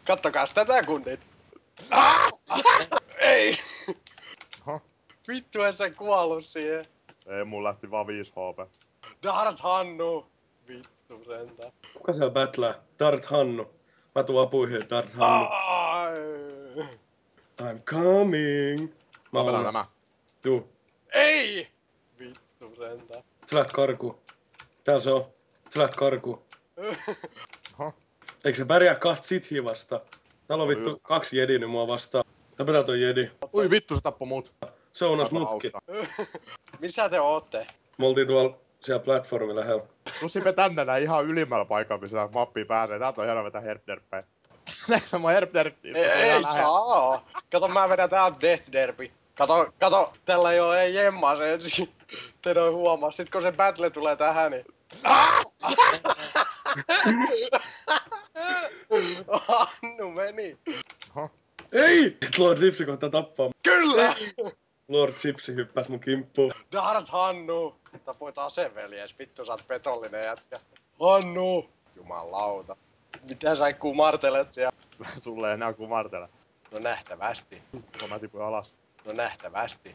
Kattokaas tätä kunnit. Ei! Oho. Vittu et sä kuollut siihen. Ei, mun lähti vaan 5 HP. Dart Hannu! Vittu sentään. Kuka siellä battlää? Dart Hannu. Mä tuun apuihin, Dart Hannu. Ai. I'm coming. Mä pelaan nämä. Juu. Ei! Vittu sentään. Sä läht karkuun. Täällä se on. Sä läht karkuun. Oho. Eikö se pärjää 2 sithiä vastaan? Täällä on vittu 2 jedi nyt mua vastaan. Tapetaan toi jedi. Ui vittu, se tappoi mut. Se unos mutkin. Missä te ootte? Me oltiin tuolla siellä platformilla lähellä. Tussimme tänne näin ihan ylimmällä paikalla, missä mappia pääsee. Täältä on hieno vetää herpderppejä. Näinkö mä herpderppiä? Ei saa. Kato, mä vedän täältä Death Derby. Kato, tällä ei jemmaa se ensin. Te noin huomaa. Sit kun se battle tulee tähän, niin... Hannu meni. Oho. Ei! Lord Sipsi kohtaa tappaa. Kyllä! Lord Sipsi hyppäs mun kimppuun. Dart Hannu! Tapoit aseveljes, vittu sä oot petollinen jätkä. Hannu! Jumalauta. Mitä sä kumartelet siellä? Sulle ei enää kumartele. No nähtävästi. Kun mä tipuin alas. No nähtävästi.